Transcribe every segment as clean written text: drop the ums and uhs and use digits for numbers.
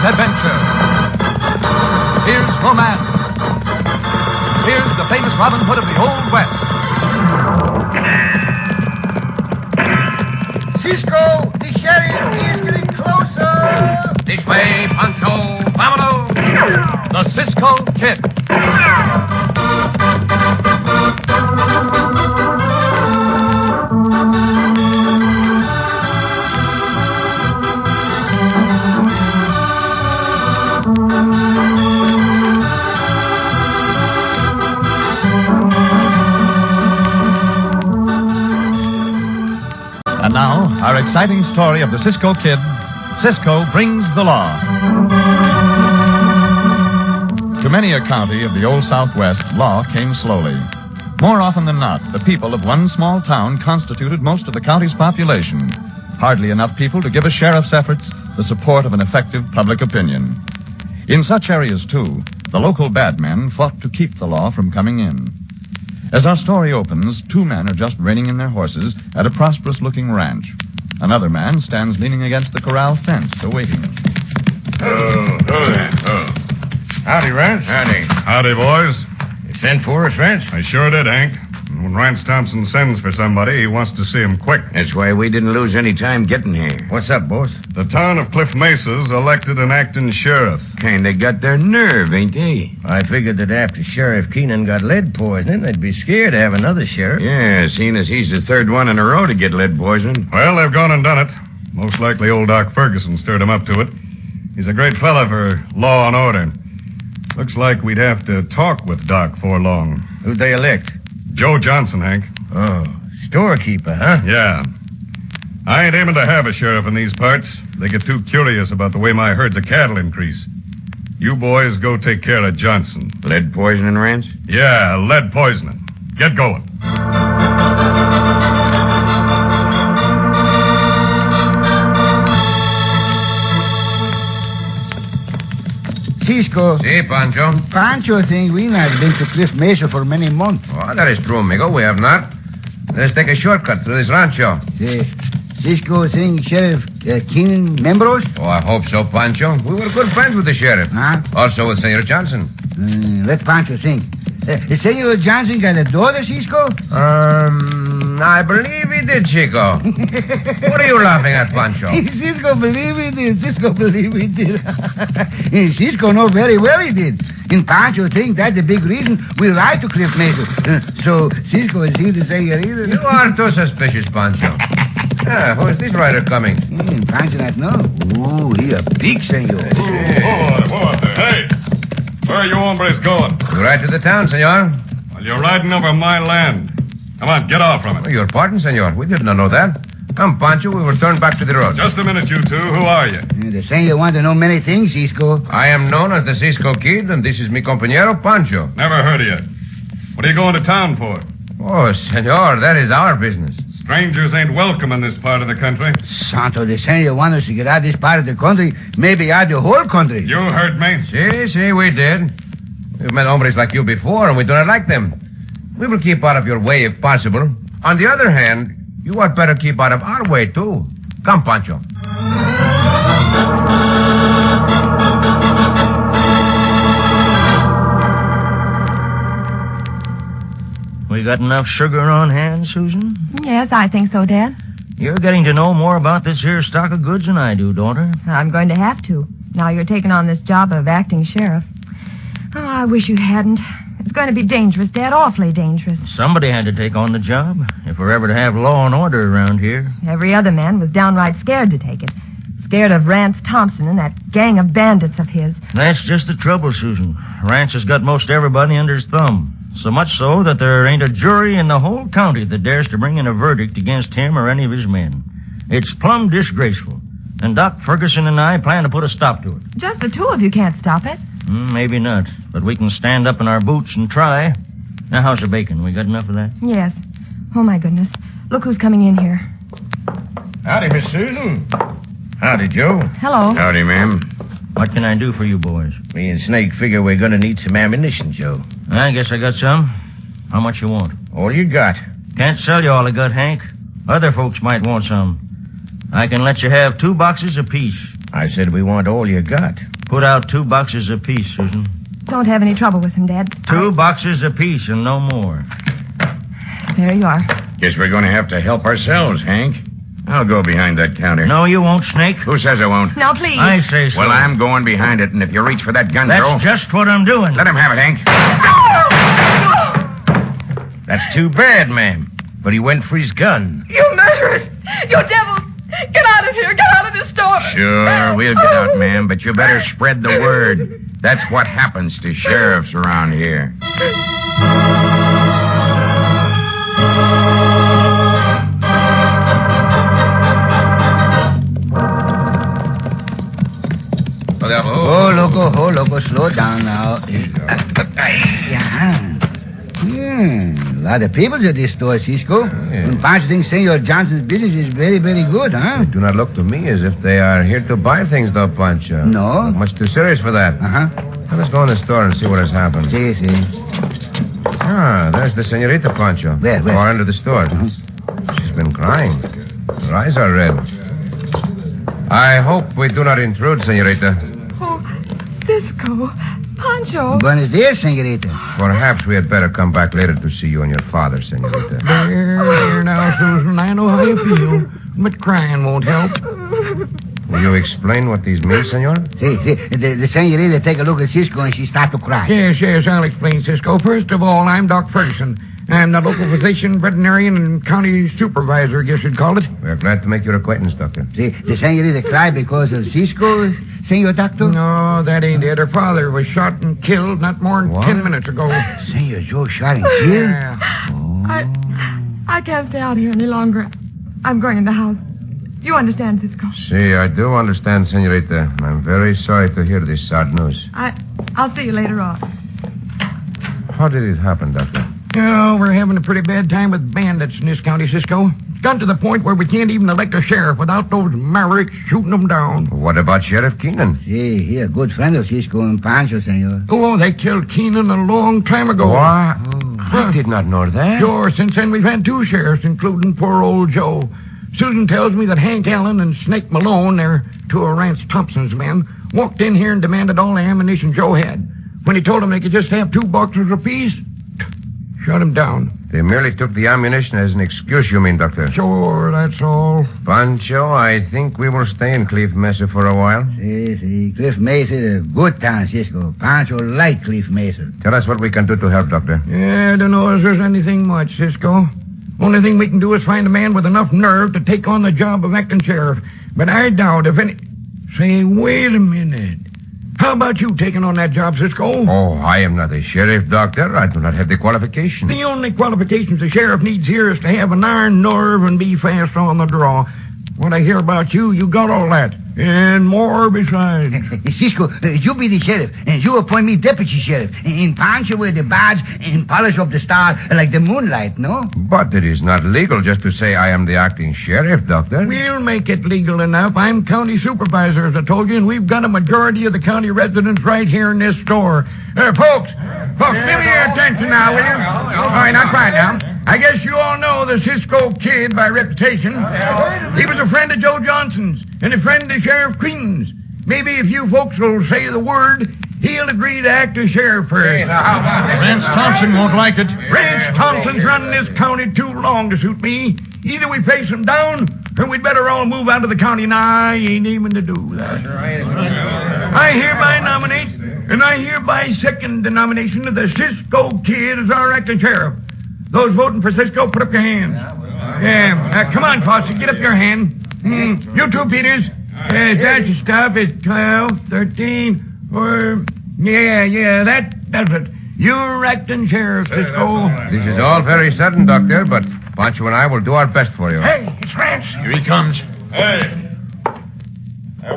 adventure. Here's romance. Here's the famous Robin Hood of the Old West. Cisco, the sheriff is getting closer. This way, Pancho. Vámonos. The Cisco Kid. And now, our exciting story of the Cisco Kid, Cisco Brings the Law. To many a county of the old Southwest, law came slowly. More often than not, the people of one small town constituted most of the county's population. Hardly enough people to give a sheriff's efforts the support of an effective public opinion. In such areas, too, the local bad men fought to keep the law from coming in. As our story opens, two men are just reining in their horses at a prosperous-looking ranch. Another man stands leaning against the corral fence, awaiting them. Oh, there. Oh. Howdy, Rance. Howdy, boys. You sent for us, Rance? I sure did, Hank. And when Rance Thompson sends for somebody, he wants to see him quick. That's why we didn't lose any time getting here. What's up, boss? The town of Cliff Mesa's elected an acting sheriff. Kinda got their nerve, ain't they? I figured that after Sheriff Keenan got lead poisoning, they'd be scared to have another sheriff. Yeah, seeing as he's the third one in a row to get lead poisoned. Well, they've gone and done it. Most likely old Doc Ferguson stirred him up to it. He's a great fella for law and order. Looks like we'd have to talk with Doc for long. Who'd they elect? Joe Johnson, Hank. Oh, storekeeper, huh? Yeah. I ain't aiming to have a sheriff in these parts. They get too curious about the way my herds of cattle increase. You boys go take care of Johnson. Lead poisoning, Rance? Yeah, lead poisoning. Get going. Cisco, Si, Pancho. Pancho think we not been to Cliff Mesa for many months. Oh, that is true, amigo. We have not. Let's take a shortcut through this rancho. Cisco think Sheriff Keenan members? Oh, I hope so, Pancho. We were good friends with the sheriff. Huh? Also with Senor Johnson. Let Pancho think. Senor Johnson got a daughter, Cisco? I believe he did, Chico. What are you laughing at, Pancho? Cisco believe he did. Cisco believe he did. Cisco know very well he did. And Pancho think that's the big reason we ride to Cliff Mesa. So Cisco is here to say it either. You are too suspicious, Pancho. Who is this rider coming? Pancho not know. Ooh, he a big senor. Whoa there. Hey, where are you hombres going? You ride to the town, senor. Well, you're riding over my land. Come on, get off from it. Your pardon, senor. We did not know that. Come, Pancho, we will turn back to the road. Just a minute, you two. Who are you? The senor want to know many things, Cisco. I am known as the Cisco Kid, and this is mi compañero, Pancho. Never heard of you. What are you going to town for? Oh, senor, that is our business. Strangers ain't welcome in this part of the country. Santo, the senor want us to get out this part of the country, maybe out the whole country. You heard me. Si, we did. We've met hombres like you before, and we do not like them. We will keep out of your way if possible. On the other hand, you had better keep out of our way, too. Come, Pancho. We got enough sugar on hand, Susan? Yes, I think so, Dad. You're getting to know more about this here stock of goods than I do, daughter. I'm going to have to. Now you're taking on this job of acting sheriff. Oh, I wish you hadn't. It's going to be dangerous, Dad, awfully dangerous. Somebody had to take on the job if we're ever to have law and order around here. Every other man was downright scared to take it. Scared of Rance Thompson and that gang of bandits of his. That's just the trouble, Susan. Rance has got most everybody under his thumb. So much so that there ain't a jury in the whole county that dares to bring in a verdict against him or any of his men. It's plumb disgraceful. And Doc Ferguson and I plan to put a stop to it. Just the two of you can't stop it. Maybe not, but we can stand up in our boots and try. Now, how's the bacon? We got enough of that? Yes. Oh, my goodness. Look who's coming in here. Howdy, Miss Susan. Howdy, Joe. Hello. Howdy, ma'am. What can I do for you boys? Me and Snake figure we're going to need some ammunition, Joe. I guess I got some. How much you want? All you got. Can't sell you all I got, Hank. Other folks might want some. I can let you have 2 boxes apiece. I said we want all you got. Put out 2 boxes apiece, Susan. Don't have any trouble with him, Dad. 2 boxes apiece and no more. There you are. Guess we're going to have to help ourselves, Hank. I'll go behind that counter. No, you won't, Snake. Who says I won't? Now, please. I say so. Well, I'm going behind it, and if you reach for that gun, That's Joe... just what I'm doing. Let him have it, Hank. That's too bad, ma'am. But he went for his gun. You murderers! You devils! Get out of here! Get out of this store! Sure, we'll get out, ma'am, but you better spread the word. That's what happens to sheriffs around here. Oh, loco, slow down now. Yeah. A lot of people at this store, Cisco. And Pancho thinks Senor Johnson's business is very, very good, huh? They do not look to me as if they are here to buy things, though, Pancho. No. Not much too serious for that. Uh-huh. Let us go in the store and see what has happened. See. Ah, there's the senorita, Pancho. Where? Far into the store. She's been crying. Her eyes are red. I hope we do not intrude, senorita. Oh, Cisco. Pancho. Buenos dias, senorita. Perhaps we had better come back later to see you and your father, senorita. There now, Susan. I know how you feel, but crying won't help. Will you explain what these mean, senor? See. The senorita take a look at Cisco and she start to cry. Yes, I'll explain, Cisco. First of all, I'm Doc Ferguson. I'm the local physician, veterinarian, and county supervisor, I guess you'd call it. We are glad to make your acquaintance, Doctor. See, the senorita cry because of Cisco, Senor Doctor? No, that ain't it. Her father was shot and killed not more than 10 minutes ago. Senor Joe shot and killed? Yeah. I can't stay out here any longer. I'm going in the house. You understand, Cisco? See, I do understand, senorita. I'm very sorry to hear this sad news. I'll see you later on. How did it happen, Doctor? Oh, we're having a pretty bad time with bandits in this county, Cisco. It's gotten to the point where we can't even elect a sheriff without those mavericks shooting them down. What about Sheriff Keenan? See, he a good friend of Cisco and Pancho, senor. Oh, they killed Keenan a long time ago. What? I did not know that. Sure, since then we've had 2 sheriffs, including poor old Joe. Susan tells me that Hank Allen and Snake Malone, they're 2 of Rance Thompson's men, walked in here and demanded all the ammunition Joe had. When he told them they could just have 2 boxes apiece, shut him down. They merely took the ammunition as an excuse, you mean, Doctor? Sure, that's all. Pancho, I think we will stay in Cliff Mesa for a while. See, Cliff Mesa is a good town, Cisco. Pancho like Cliff Mesa. Tell us what we can do to help, Doctor. Yeah, I don't know if there's anything much, Cisco. Only thing we can do is find a man with enough nerve to take on the job of acting sheriff. But I doubt if any... Say, wait a minute. How about you taking on that job, Cisco? Oh, I am not a sheriff, Doctor. I do not have the qualifications. The only qualifications a sheriff needs here is to have an iron nerve and be fast on the draw. What I hear about you, you got all that. And more besides. Cisco, you be the sheriff, and you appoint me deputy sheriff. And Pancho wear the badge and polish up the star like the moonlight, no? But it is not legal just to say I am the acting sheriff, Doctor. We'll make it legal enough. I'm county supervisor, as I told you, and we've got a majority of the county residents right here in this store. Folks, give me your attention now, will you? All right, now quiet now. I guess you all know the Cisco Kid by reputation. He was a friend of Joe Johnson's and a friend of Sheriff Queen's. Maybe if you folks will say the word, he'll agree to act as sheriff first. Rance Thompson won't like it. Rance Thompson's running this county too long to suit me. Either we face him down, or we'd better all move out of the county, and I ain't aiming to do that. I hereby nominate, and I hereby second the nomination of the Cisco Kid as our acting sheriff. Those voting for Cisco, put up your hands. Yeah, come on, Foster, get up your hand. You too, Peters. That's your stuff. It's 12, 13, or... Yeah, that does it. You're acting sheriff, Cisco. This is all very sudden, Doctor, but Pancho and I will do our best for you. Hey, it's Rance. Here he comes. Hey!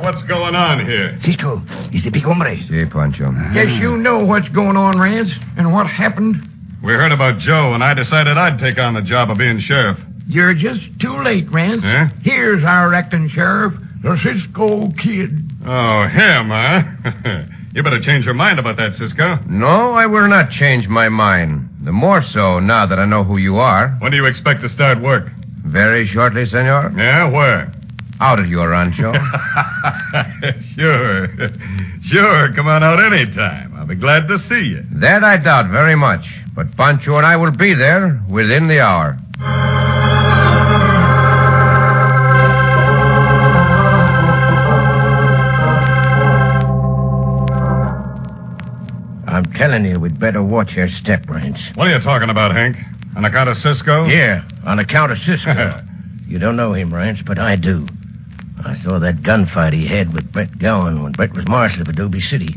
What's going on here? Cisco, he's the big hombre. See, Pancho. Guess you know what's going on, Rance, and what happened. We heard about Joe, and I decided I'd take on the job of being sheriff. You're just too late, Rance. Huh? Here's our acting sheriff, the Cisco Kid. Oh, him, huh? You better change your mind about that, Cisco. No, I will not change my mind. The more so now that I know who you are. When do you expect to start work? Very shortly, senor. Yeah, where? out at your rancho? Sure. Sure, come on out anytime. I'll be glad to see you. That I doubt very much. But Pancho and I will be there within the hour. I'm telling you, we'd better watch our step, Rance. What are you talking about, Hank? On account of Cisco? Yeah, on account of Cisco. You don't know him, Rance, but I do. I saw that gunfight he had with Brett Gowan when Brett was marshal of Adobe City.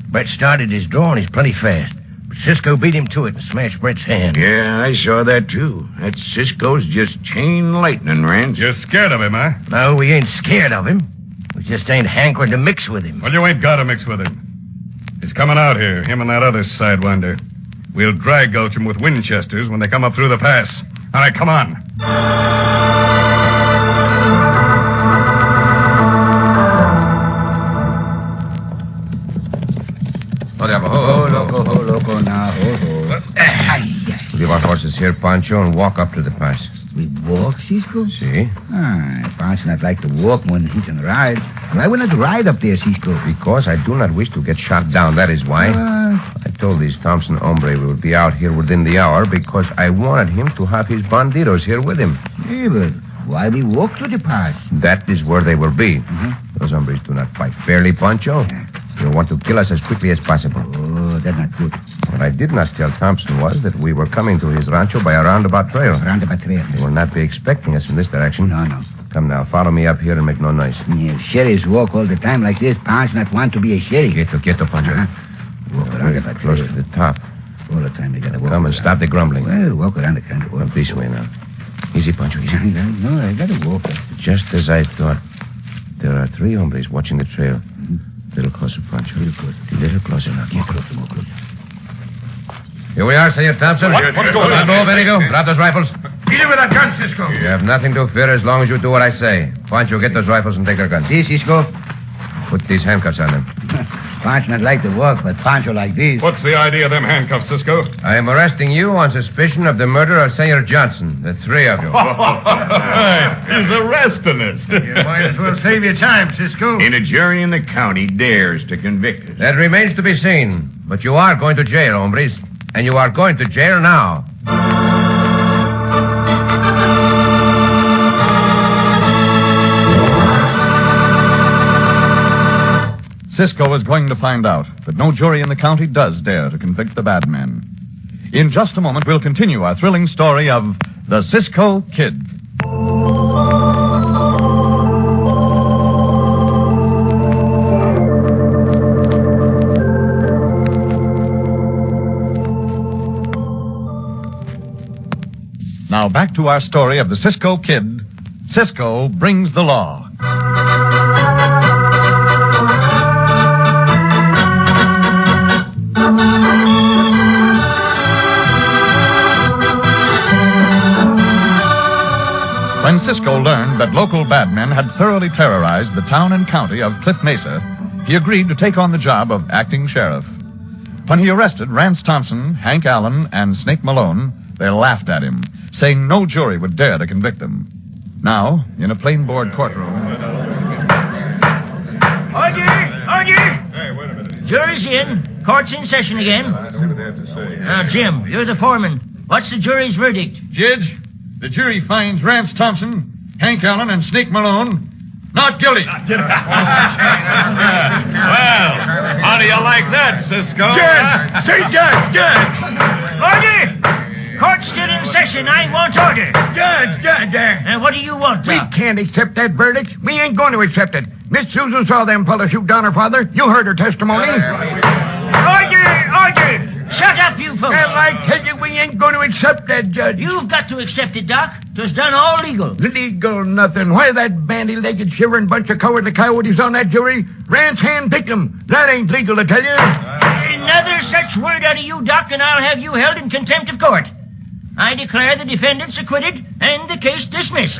Brett started his draw, and he's plenty fast. But Cisco beat him to it and smashed Brett's hand. Yeah, I saw that, too. That Cisco's just chain lightning, Rance. You're scared of him, huh? No, we ain't scared of him. We just ain't hankering to mix with him. Well, you ain't got to mix with him. He's coming out here, him and that other sidewinder. We'll dry gulch him with Winchesters when they come up through the pass. All right, come on. Ho, loco, now, ho. Leave our horses here, Pancho, and walk up to the pass. We walk, Cisco? See? Pancho not like to walk when he can ride. Why would not ride up there, Cisco? Because I do not wish to get shot down, that is why. I told this Thompson hombre we would be out here within the hour because I wanted him to have his bandidos here with him. Yeah, but why we walk to the pass? That is where they will be. Those hombres do not fight fairly, Pancho. They want to kill us as quickly as possible. Oh, that's not good. What I did not tell Thompson was that we were coming to his rancho by a roundabout trail. Roundabout trail. They will not be expecting us in this direction. No. Come now, follow me up here and make no noise. Yeah, if sheriffs walk all the time like this, Pancho not want to be a sheriff. Quieto, Pancho. Walk around the Close to the top. All the time they gotta walk. Come and stop the grumbling. Well, walk around the kind of walk. Up this way now. Easy, Pancho, easy. No, I gotta walk. Just as I thought. There are 3 hombres watching the trail. A little closer, Pancho. A little closer now. More closer. Here we are, Senor Thompson. What's going on? Move, Benito. Drop those rifles. Get with that gun, Cisco. You have nothing to fear as long as you do what I say. Pancho, get those rifles and take their guns. See, Cisco? Put these handcuffs on them. Pancho not like to walk, but Pancho like this. What's the idea of them handcuffs, Cisco? I am arresting you on suspicion of the murder of Senor Johnson. The 3 of you. He's arresting us. You might as well save your time, Cisco. Ain't a jury in the county dares to convict us. That remains to be seen. But you are going to jail, hombres. And you are going to jail now. Cisco is going to find out that no jury in the county does dare to convict the bad men. In just a moment, we'll continue our thrilling story of the Cisco Kid. Now back to our story of the Cisco Kid. Cisco brings the law. When Cisco learned that local bad men had thoroughly terrorized the town and county of Cliff Mesa, he agreed to take on the job of acting sheriff. When he arrested Rance Thompson, Hank Allen, and Snake Malone, they laughed at him, saying no jury would dare to convict them. Now, in a plain board courtroom... Order! Hey, wait a minute. Jury's in. Court's in session again. Let's see what they have to say. Now, Jim, you're the foreman. What's the jury's verdict? Judge, the jury finds Rance Thompson, Hank Allen, and Snake Malone not guilty. Well, how do you like that, Cisco? Judge! Say judge! Order! Court's still in session. I want order. Judge! And what do you want, We Doc? can't accept that verdict. We ain't going to accept it. Miss Susan saw them fellas shoot down her father. You heard her testimony. Order! Shut up, you folks. Well, I tell you, we ain't going to accept that, Judge. You've got to accept it, Doc. 'Twas done all legal. Legal nothing. Why that bandy-legged, shivering bunch of cowardly coyotes on that jury? Rance hand-picked them. That ain't legal, I tell you. Another such word out of you, Doc, and I'll have you held in contempt of court. I declare the defendants acquitted and the case dismissed.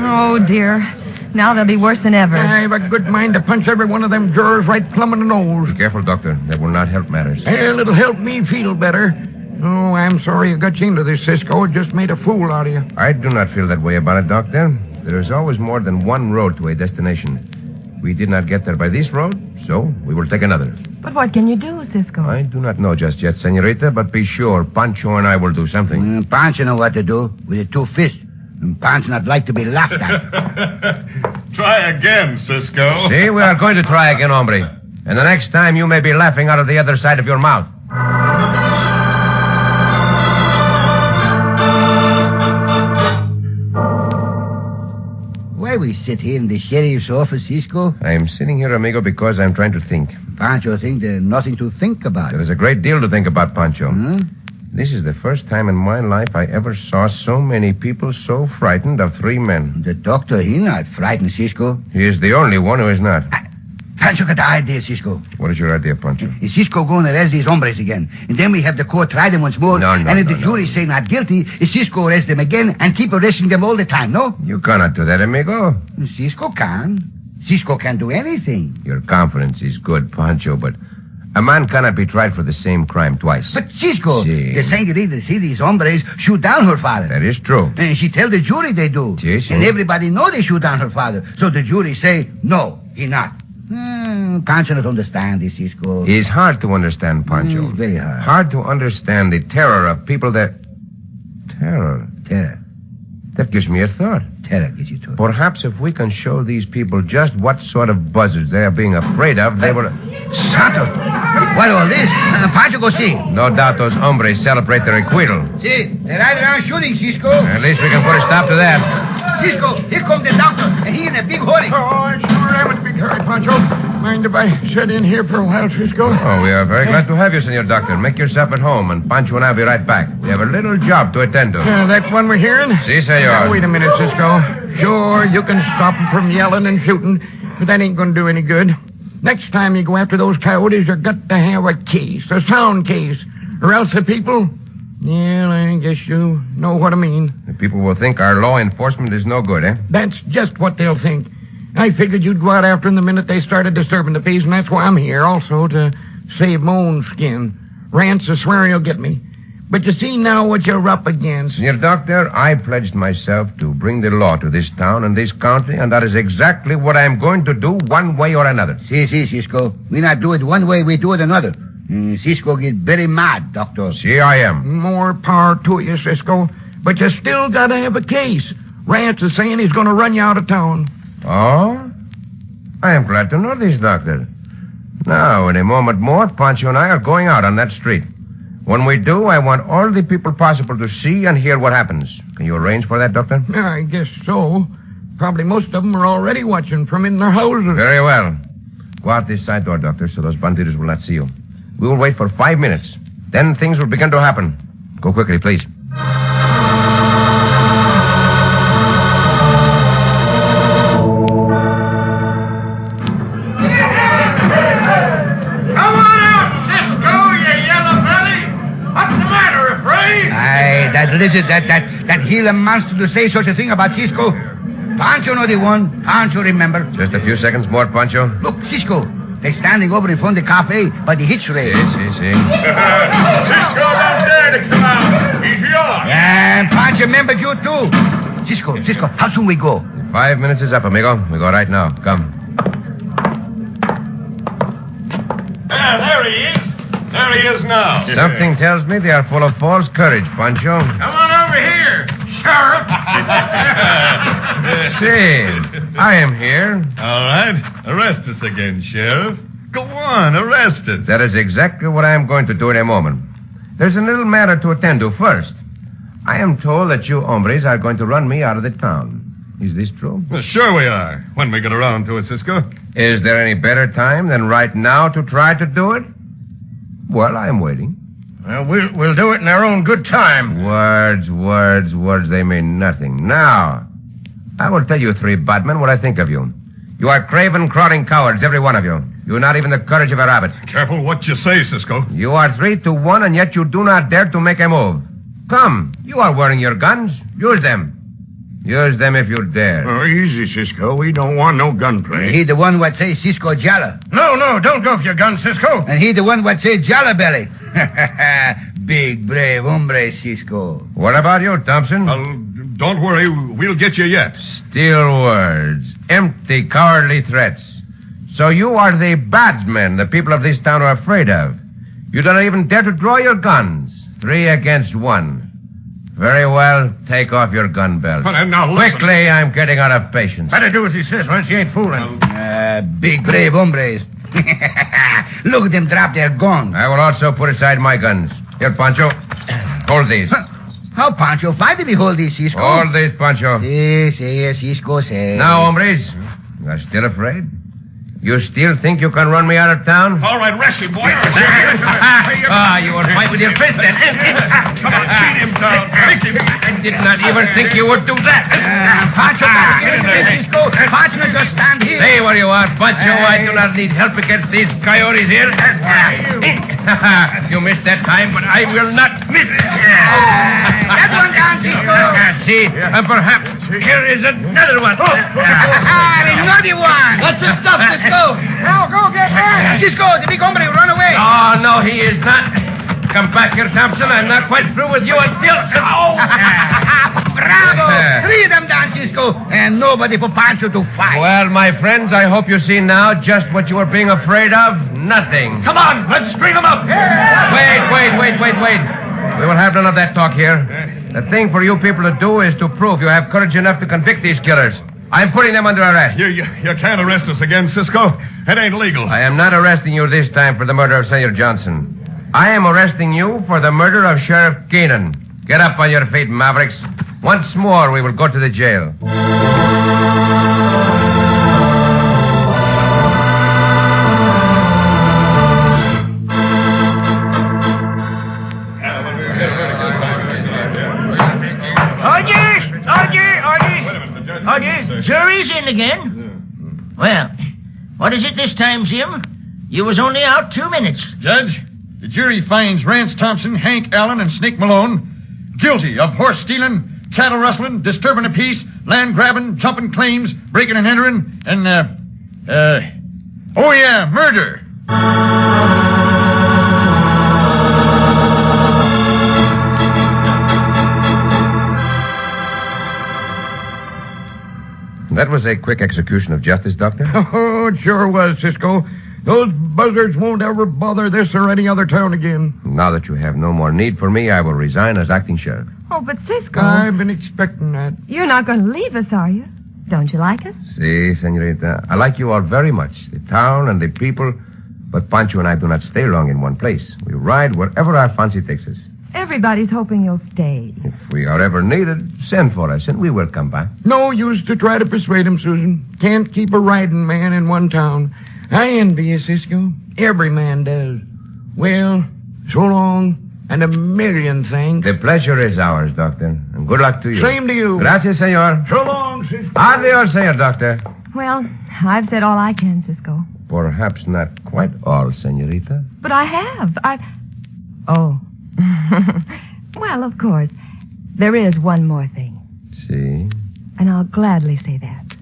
Oh, dear. Now they'll be worse than ever. I have a good mind to punch every one of them jurors right plumb in the nose. Be careful, Doctor. That will not help matters. Well, it'll help me feel better. Oh, I'm sorry you got you into this, Cisco. It just made a fool out of you. I do not feel that way about it, Doctor. There is always more than one road to a destination. We did not get there by this road, so we will take another. But what can you do, Cisco? I do not know just yet, senorita, but be sure Pancho and I will do something. Pancho know what to do with the two fists. And Pancho not like to be laughed at. Try again, Cisco. See, we are going to try again, hombre. And the next time you may be laughing out of the other side of your mouth. Why we sit here in the sheriff's office, Cisco? I am sitting here, amigo, because I'm trying to think. Pancho think there's nothing to think about. There is a great deal to think about, Pancho. Huh? This is the first time in my life I ever saw so many people so frightened of three men. The doctor, he not frightened, Cisco. He is the only one who is not. Pancho got the idea, Cisco. What is your idea, Pancho? Cisco going to arrest these hombres again. And then we have the court try them once more. No, and if the jury say not guilty, Cisco arrest them again and keep arresting them all the time, no? You cannot do that, amigo. Cisco can. Cisco can do anything. Your confidence is good, Pancho, but a man cannot be tried for the same crime twice. But Cisco, Si. the senorita see these hombres shoot down her father. That is true. And she tell the jury they do. Si, si. And everybody know they shoot down her father. So the jury say, no, he not. Pancho not understand this, Cisco. It is hard to understand, Pancho. Very hard. Hard to understand the terror of people that... Terror? Terror. That gives me a thought. Terror gets you to it. Perhaps if we can show these people just what sort of buzzards they are being afraid of, they will... Santo! What all this? Pancho go see. No doubt those hombres celebrate their acquittal. See, they're right around shooting, Cisco. At least we can put a stop to that. Cisco, here comes the doctor, and he in a big hurry. Oh, I sure am in a big hurry, Pancho. Mind if I sit in here for a while, Cisco? Oh, we are very glad to have you, Senor Doctor. Make yourself at home, and Pancho and I will be right back. We have a little job to attend to. That one we're hearing? Si, senor. Now, wait a minute, Cisco. Sure, you can stop them from yelling and shooting, but that ain't going to do any good. Next time you go after those coyotes, you've got to have a case, a sound case, or else the people... Yeah, I guess you know what I mean. The people will think our law enforcement is no good, eh? That's just what they'll think. I figured you'd go out after them the minute they started disturbing the peace, and that's why I'm here, also, to save my own skin. Rance is swearing he'll get me. But you see now what you're up against. Senor Doctor, I pledged myself to bring the law to this town and this county, and that is exactly what I'm going to do one way or another. Si, Cisco. We not do it one way, we do it another. Cisco get very mad, doctor. See, I am. More power to you, Cisco. But you still got to have a case. Rance is saying he's going to run you out of town. Oh? I am glad to know this, Doctor. Now, in a moment more, Pancho and I are going out on that street. When we do, I want all the people possible to see and hear what happens. Can you arrange for that, Doctor? I guess so. Probably most of them are already watching from in their houses. Very well. Go out this side door, Doctor, so those banditos will not see you. We will wait for 5 minutes. Then things will begin to happen. Go quickly, please. Come on out, Cisco, you yellow belly. What's the matter, afraid? Aye, that lizard, that Gila monster to say such a thing about Cisco. Pancho know the one. Pancho remember. Just a few seconds more, Pancho. Look, Cisco. They're standing over in front of the cafe by the hitch rail. See. Cisco, don't dare to come out. He's yours. And Pancho remembered you too. Cisco, how soon we go? 5 minutes is up, amigo. We go right now. Come. There he is. There he is now. Something tells me they are full of false courage, Pancho. Come on over here, Sheriff. See, I am here. All right. Arrest us again, Sheriff. Go on, arrest us. That is exactly what I am going to do in a moment. There's a little matter to attend to first. I am told that you hombres are going to run me out of the town. Is this true? Well, sure we are, when we get around to it, Cisco. Is there any better time than right now to try to do it? Well, I am waiting. Well, we'll do it in our own good time. Words, they mean nothing. Now, I will tell you three bad men what I think of you. You are craven, crawling cowards, every one of you. You're not even the courage of a rabbit. Careful what you say, Cisco. You are 3-1, and yet you do not dare to make a move. Come, you are wearing your guns. Use them. Use them if you dare. Oh, easy, Cisco. We don't want no gunplay. He the one what say Cisco Jala. No, don't go for your gun, Cisco. And he the one what say Jala Belly. Big, brave hombre, Cisco. What about you, Thompson? Don't worry, we'll get you yet. Still words. Empty, cowardly threats. So you are the bad men the people of this town are afraid of. You don't even dare to draw your guns. 3 against 1. Very well, take off your gun belt. Well, now listen. Quickly, I'm getting out of patience. Better do as he says, once he ain't fooling. Big brave hombres. Look at them drop their guns. I will also put aside my guns. Here, Pancho. Hold these. How, Pancho? Why do we hold these, Cisco? Hold these, Pancho. Yes, Cisco says. Now, hombres, you're still afraid? You still think you can run me out of town? All right, rest him, boy. You will fight with your fist then. Come on, beat him down. Beat him. I did not even think you would do that. Pancho, get in there, Cisco. Pancho, just stand here. Stay where you are, Pancho. I do not need help against these coyotes here. You missed that time, but I will not miss it. That one down, Cisco. See, and perhaps here is another one. Another one. What's the stuff, Cisco? Now, go get her. Cisco, the big hombre, run away. Oh, no, he is not. Come back here, Thompson. I'm not quite through with you until... Oh! Bravo! 3 of them down, Cisco, and nobody for Pancho to fight. Well, my friends, I hope you see now just what you were being afraid of. Nothing. Come on, let's string him up. Wait. We will have none of that talk here. The thing for you people to do is to prove you have courage enough to convict these killers. I'm putting them under arrest. You can't arrest us again, Cisco. It ain't legal. I am not arresting you this time for the murder of Senor Johnson. I am arresting you for the murder of Sheriff Keenan. Get up on your feet, Mavericks. Once more, we will go to the jail. Jury's in again. Well, what is it this time, Jim? You was only out 2 minutes. Judge, the jury finds Rance Thompson, Hank Allen, and Snake Malone guilty of horse stealing, cattle rustling, disturbing the peace, land grabbing, jumping claims, breaking and entering, and, murder. That was a quick execution of justice, Doctor? Oh, it sure was, Cisco. Those buzzards won't ever bother this or any other town again. Now that you have no more need for me, I will resign as acting sheriff. Oh, but Cisco... I've been expecting that. You're not going to leave us, are you? Don't you like us? Si, senorita. I like you all very much. The town and the people. But Pancho and I do not stay long in one place. We ride wherever our fancy takes us. Everybody's hoping you'll stay. If we are ever needed, send for us, and we will come back. No use to try to persuade him, Susan. Can't keep a riding man in one town. I envy you, Cisco. Every man does. Well, so long, and a million thanks. The pleasure is ours, Doctor. And good luck to you. Same to you. Gracias, senor. So long, Cisco. Adios, senor Doctor. Well, I've said all I can, Cisco. Perhaps not quite all, senorita. But I have. Oh. Well, of course. There is one more thing. See? And I'll gladly say that.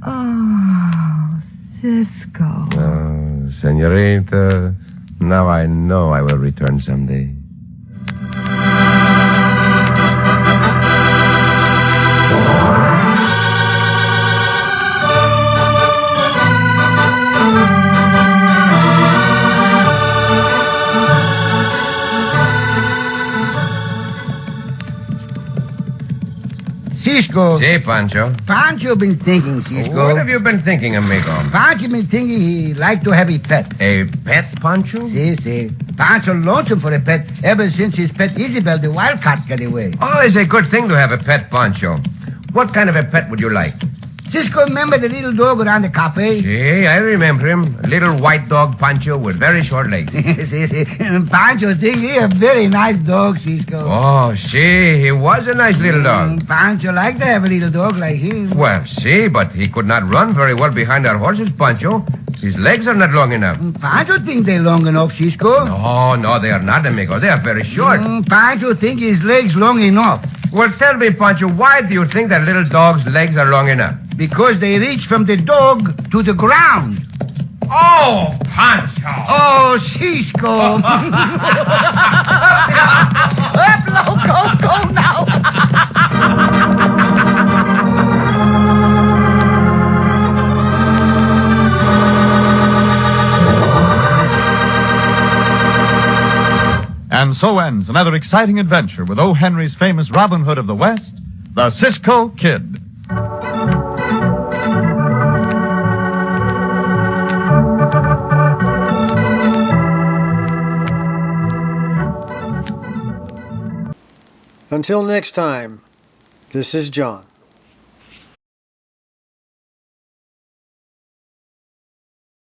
Oh, Cisco. Oh, senorita, now I know I will return someday. Cisco. Si, Pancho. Pancho been thinking, Cisco. What have you been thinking, amigo? Pancho been thinking he like to have a pet. A pet, Pancho? Si. Pancho lonesome for a pet ever since his pet Isabel, the wildcat, got away. Always a good thing to have a pet, Pancho. What kind of a pet would you like? Cisco, remember the little dog around the cafe? Si, I remember him. A little white dog, Pancho, with very short legs. Si. Pancho think he a very nice dog, Cisco. Oh, see, he was a nice little dog. Pancho like to have a little dog like him. Well, see, but he could not run very well behind our horses, Pancho. His legs are not long enough. Pancho think they're long enough, Cisco. No, they are not, amigo. They are very short. Pancho think his legs long enough. Well, tell me, Pancho, why do you think that little dog's legs are long enough? Because they reach from the dog to the ground. Oh, Pancho! Oh, Cisco. Up, loco, go now. And so ends another exciting adventure with O. Henry's famous Robin Hood of the West, the Cisco Kid. Until next time, this is John.